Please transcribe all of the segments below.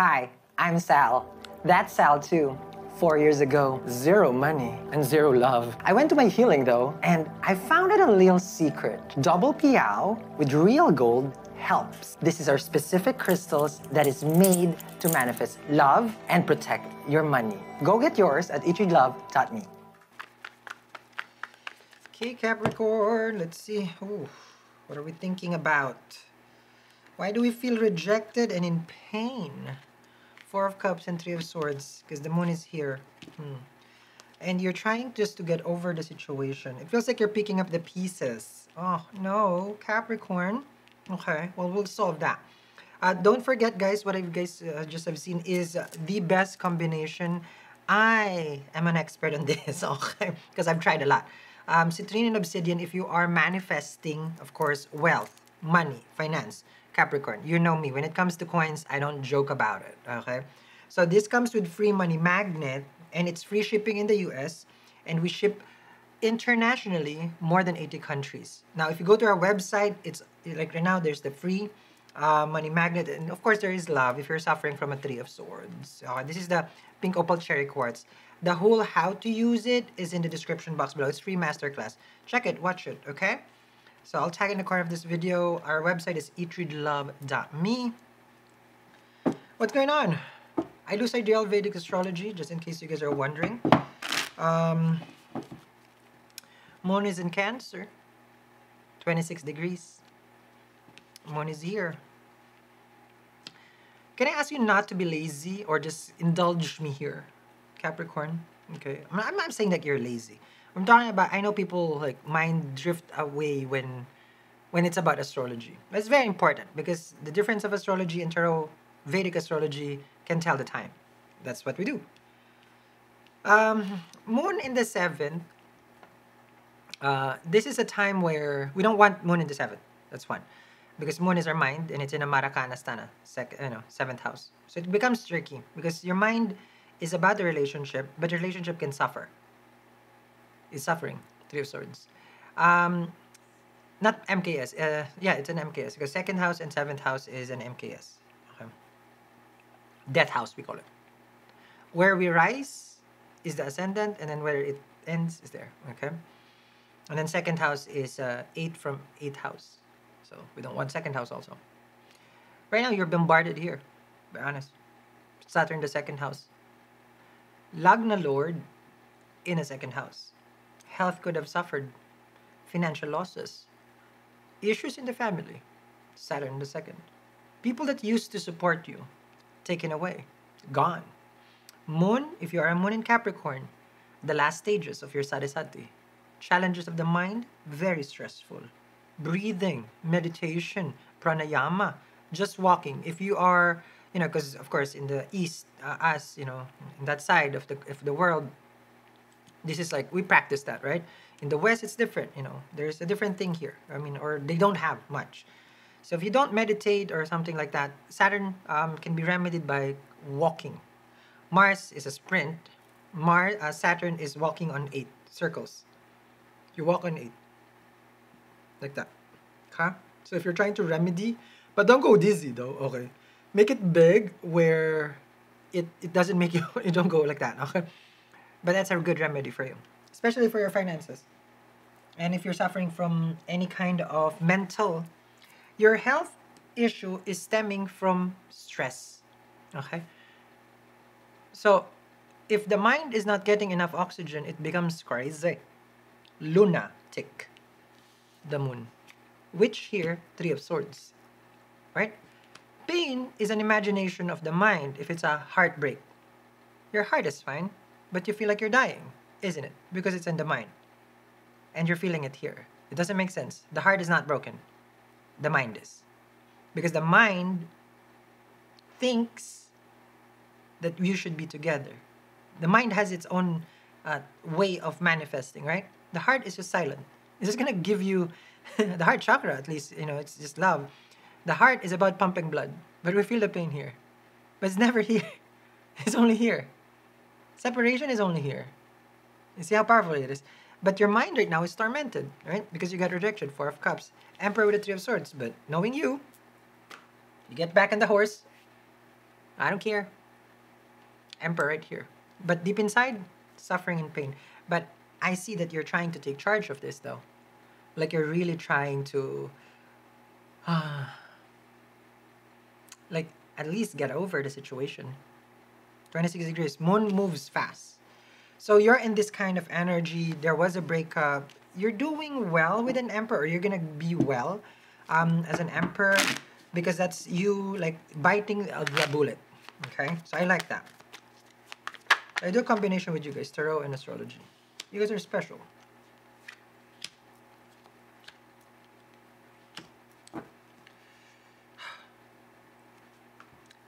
Hi, I'm Sal. That's Sal too. 4 years ago, zero money and zero love. I went to my healing though, and I found out a little secret. Double piao with real gold helps. This is our specific crystals that is made to manifest love and protect your money. Go get yours at eatrylove.me. Okay, Capricorn, let's see. Ooh, what are we thinking about? Why do we feel rejected and in pain? Four of Cups and Three of Swords, because the moon is here. And you're trying just to get over the situation. It feels like you're picking up the pieces. Oh, no, Capricorn. Okay, well, we'll solve that. Don't forget, guys, what you guys just have seen is the best combination. I am an expert on this, okay, because I've tried a lot. Citrine and Obsidian, if you are manifesting, of course, wealth, money, finance, Capricorn, you know me. When it comes to coins, I don't joke about it, okay? So this comes with free money magnet, and it's free shipping in the US, and we ship internationally more than 80 countries. Now, if you go to our website, it's like right now, there's the free money magnet, and of course, there is love if you're suffering from a Three of Swords. This is the pink opal cherry quartz. The whole how to use it is in the description box below. It's free masterclass. Check it, watch it, okay? So I'll tag in the corner of this video. Our website is eatrylove.me. What's going on? I do Sidereal Vedic astrology, just in case you guys are wondering. Moon is in Cancer, 26 degrees. Moon is here. Can I ask you not to be lazy or just indulge me here, Capricorn? Okay, I'm not saying that you're lazy. I'm talking about, I know people like mind drift away when it's about astrology. That's very important because the difference of astrology and tarot Vedic astrology can tell the time. That's what we do. Moon in the 7th. This is a time where we don't want Moon in the 7th. That's one. Because Moon is our mind and it's in a Marakana Sthana, 7th house. So it becomes tricky because your mind is about the relationship, but the relationship can suffer. Is suffering. Three of Swords. Not MKS. Yeah, it's an MKS because 2nd house and 7th house is an MKS. Okay. Death house, we call it. Where we rise is the ascendant, and then where it ends is there. Okay. And then 2nd house is 8 from 8th house. So we don't want 2nd house also. Right now, you're bombarded here. Be honest. Saturn, the 2nd house. Lagna Lord in a 2nd house. Health could have suffered. Financial losses. Issues in the family. Saturn the 2nd. People that used to support you. Taken away. Gone. Moon, if you are a Moon in Capricorn. The last stages of your sadisati. Challenges of the mind. Very stressful. Breathing. Meditation. Pranayama. Just walking. If you are, because of course in the East, us, in that side of the world, this is like, we practice that, right? In the West, it's different, There's a different thing here. Or they don't have much. So if you don't meditate or something like that, Saturn can be remedied by walking. Mars is a sprint. Saturn is walking on 8 circles. You walk on 8. Like that. Okay? So if you're trying to remedy, but don't go dizzy though, okay? Make it big where it doesn't make you, you don't go like that, okay? But that's a good remedy for you, especially for your finances. And if you're suffering from any kind of mental, your health issue is stemming from stress, okay? So if the mind is not getting enough oxygen, it becomes crazy. Lunatic, the moon. Which here, Three of Swords, right? Pain is an imagination of the mind if it's a heartbreak. Your heart is fine, but you feel like you're dying, isn't it? Because it's in the mind. And you're feeling it here. It doesn't make sense. The heart is not broken. The mind is. Because the mind thinks that you should be together. The mind has its own way of manifesting, right? The heart is just silent. It's just going to give you, the heart chakra at least, it's just love. The heart is about pumping blood, but we feel the pain here. But it's never here. It's only here. Separation is only here. You see how powerful it is? But your mind right now is tormented, right? Because you got rejected, 4 of Cups. Emperor with the 3 of Swords. But knowing you get back on the horse, I don't care. Emperor right here. But deep inside, suffering and pain. But I see that you're trying to take charge of this though. Like you're really trying to like at least get over the situation. 26 degrees. Moon moves fast. So you're in this kind of energy. There was a breakup. You're doing well with an emperor. You're gonna be well as an emperor because that's you like biting the bullet. Okay, so I like that. I do a combination with you guys, tarot and astrology. You guys are special.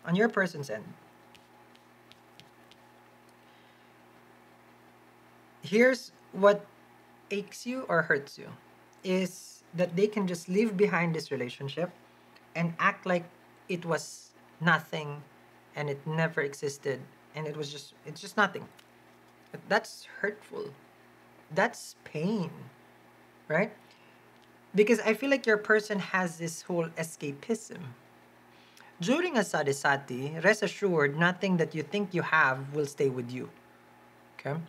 On your person's end, here's what aches you or hurts you is that they can just leave behind this relationship and act like it was nothing and it never existed and it's just nothing. That's hurtful. That's pain, right? Because I feel like your person has this whole escapism. During a sadisati, rest assured, nothing that you think you have will stay with you. Okay?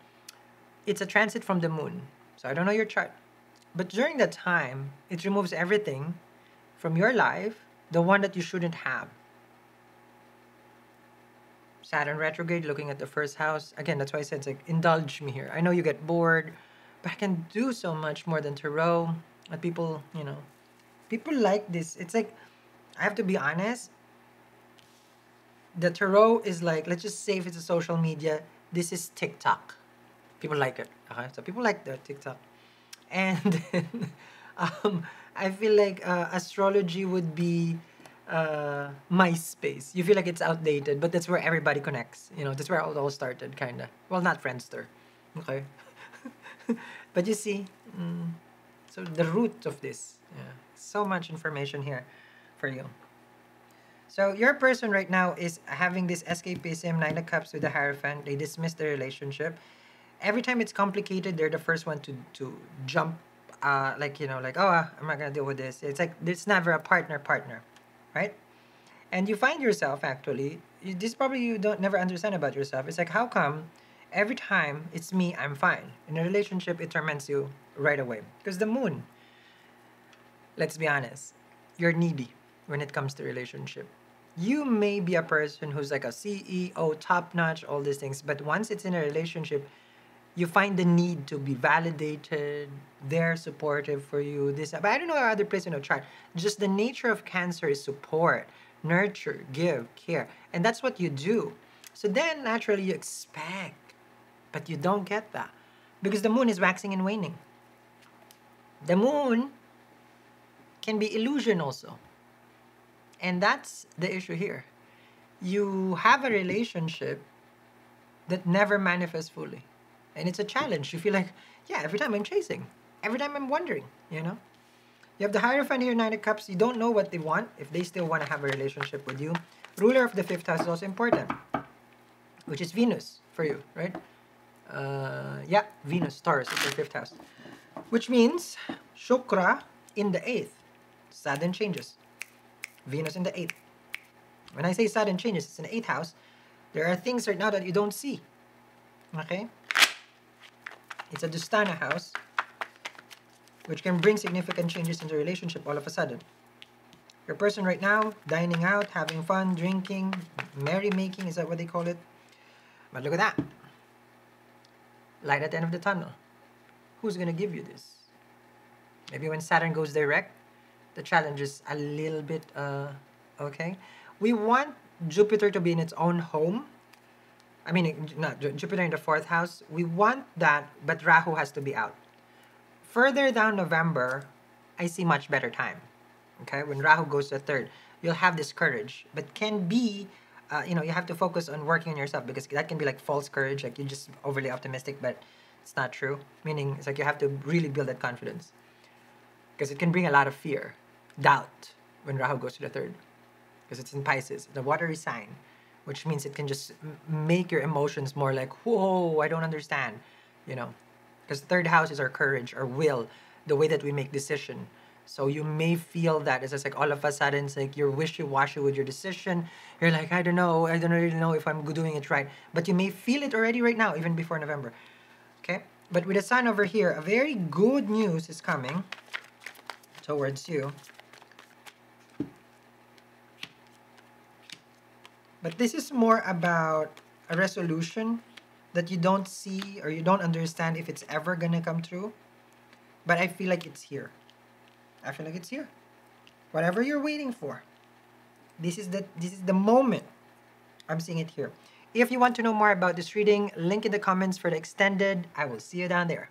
It's a transit from the moon. So I don't know your chart. But during that time, it removes everything from your life, the one that you shouldn't have. Saturn retrograde, looking at the first house. Again, that's why I said it's like, indulge me here. I know you get bored, but I can do so much more than tarot. But people, people like this. It's like, I have to be honest. The tarot is like, let's just say if it's a social media, this is TikTok. People like it. Okay? So people like the TikTok. And then, I feel like astrology would be MySpace. You feel like it's outdated, but that's where everybody connects. That's where it all started, kind of. Well, not Friendster. Okay. But you see, so the root of this. Yeah. So much information here for you. So your person right now is having this escapism, 9 of Cups with the Hierophant. They dismiss the relationship. Every time it's complicated, they're the first one to jump, oh, I'm not gonna deal with this. It's like it's never a partner, right? And you find yourself actually, this probably you don't never understand about yourself. It's like, how come every time it's me, I'm fine. In a relationship, it torments you right away because the moon. Let's be honest, you're needy when it comes to relationship. You may be a person who's like a CEO, top notch, all these things, but once it's in a relationship, you find the need to be validated, they're supportive for you, this, but I don't know how other place in the chart. Just the nature of Cancer is support, nurture, give, care, and that's what you do. So then naturally you expect, but you don't get that because the moon is waxing and waning. The moon can be illusion also. And that's the issue here. You have a relationship that never manifests fully. And it's a challenge. You feel like, yeah, every time I'm chasing. Every time I'm wondering, You have the Hierophant here, 9 of Cups. You don't know what they want, if they still want to have a relationship with you. Ruler of the 5th house is also important, which is Venus for you, right? Venus, Taurus is the 5th house. Which means Shukra in the 8th. Sudden changes. Venus in the 8th. When I say sudden changes, it's in the 8th house. There are things right now that you don't see. Okay? It's a Dustana house, which can bring significant changes in the relationship all of a sudden. Your person right now, dining out, having fun, drinking, merrymaking, is that what they call it? But look at that. Light at the end of the tunnel. Who's going to give you this? Maybe when Saturn goes direct, the challenge is a little bit, okay? We want Jupiter to be in its own home. I mean, not Jupiter in the 4th house. We want that, but Rahu has to be out. Further down November, I see much better time. Okay? When Rahu goes to the 3rd, you'll have this courage. But can be, you have to focus on working on yourself because that can be like false courage. Like you're just overly optimistic, but it's not true. Meaning, it's like you have to really build that confidence. Because it can bring a lot of fear, doubt, when Rahu goes to the 3rd. Because it's in Pisces, the watery sign, which means it can just make your emotions more like, whoa, I don't understand, Because the 3rd house is our courage, our will, the way that we make decision, So you may feel that it's just like all of a sudden it's like you're wishy-washy with your decision. You're like, I don't know, I don't really know if I'm doing it right. But you may feel it already right now, even before November. Okay? But with the sun over here, a very good news is coming towards you. But this is more about a resolution that you don't see or you don't understand if it's ever gonna come true. But I feel like it's here. I feel like it's here. Whatever you're waiting for, this is the moment. I'm seeing it here. If you want to know more about this reading, link in the comments for the extended. I will see you down there.